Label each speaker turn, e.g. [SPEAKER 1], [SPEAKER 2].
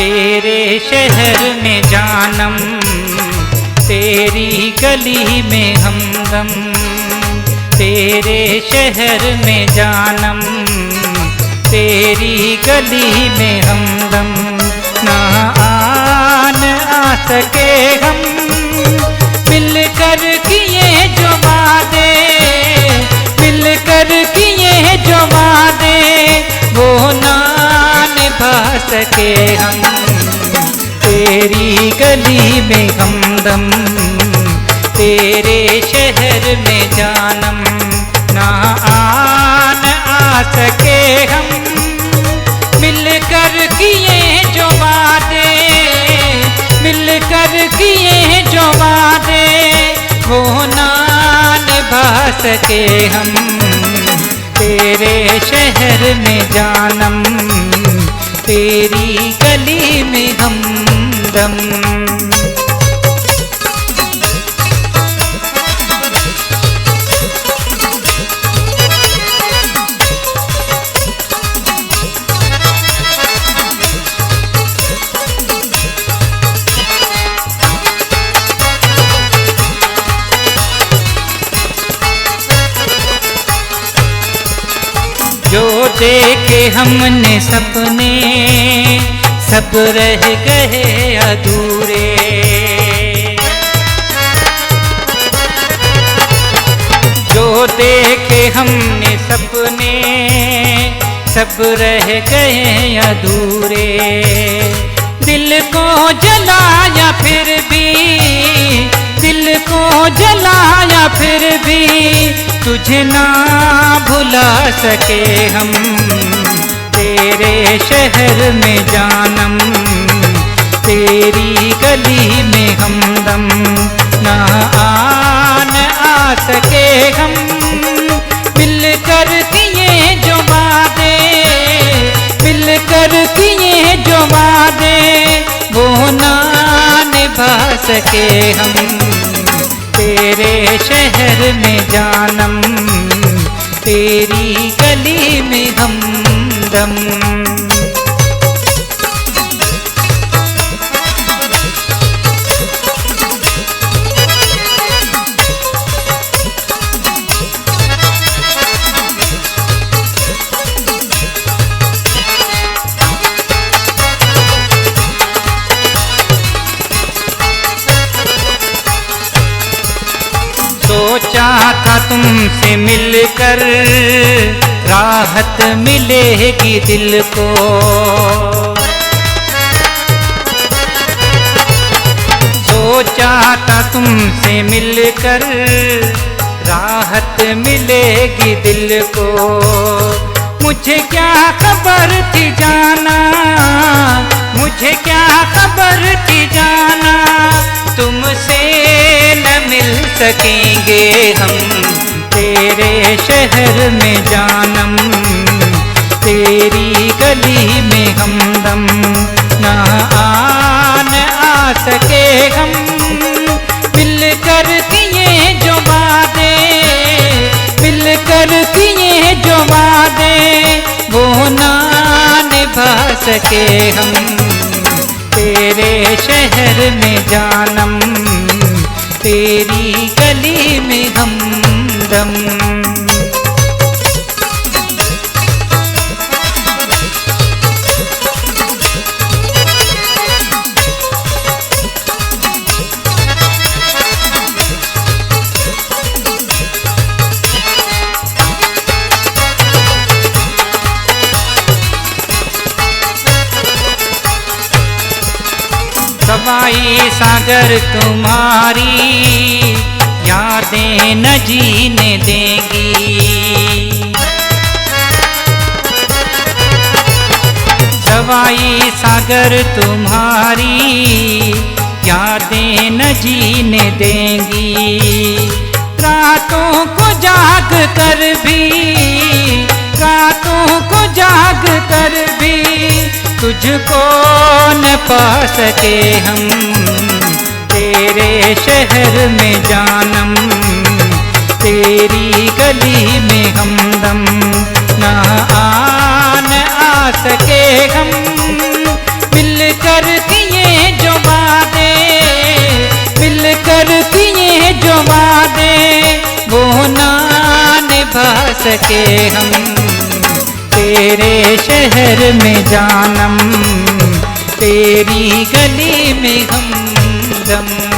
[SPEAKER 1] तेरे शहर में जानम, तेरी गली में हमदम। तेरे शहर में जानम, तेरी गली में हमदम। ना आन आ सके हम मिलकर किए जो वादे, मिलकर किए जो वादे, वो ना निभा सके हम। तेरी गली में हमदम, तेरे शहर में जानम। ना आन आ सके हम मिलकर किए जो वादे, मिलकर किए जो वादे, वो ना निभा सके हम। तेरे शहर में जानम, तेरी गली में हमदम। जो देखे हमने सपने, सब रह गए अधूरे। जो देखे हमने सपने, सब रह गए अधूरे। दिल को जलाया फिर भी, दिल को जलाया फिर भी, तुझे ना भुला सके हम। तेरे शहर में जानम, तेरी गली में हमदम। ना आन आ सके हम मिलकर किए जो वादे, मिलकर किए जो वादे, वो ना निभा सके हम। तेरे शहर में जानम, तेरी गली में हमदम। सोचा था तुमसे मिलकर राहत मिलेगी दिल को। सोचा था तुमसे मिलकर राहत मिलेगी दिल को। मुझे क्या खबर थी जाना, मुझे क्या खबर थी जाना, तुमसे न मिल सकेंगे हम। तेरे शहर में जानम, तेरी गली में हमदम। ना आन आ सके हम मिलकर किए जो वादे, मिलकर किए जो वादे, वो ना निभा सके हम। तेरे शहर में जानम, तेरी गली में हमदम। सवाई सागर तुम्हारी यादें न जीने देंगी। सवाई सागर तुम्हारी यादें न जीने देंगी। रातों को जाग कर भी, रातों को जाग कर भी, तुझको न पा सके हम। तेरे शहर में जानम, तेरी गली में हमदम। ना आन आ सके हम मिलकर निभा सके हम, तेरे शहर में जानम, तेरी गली में हमदम।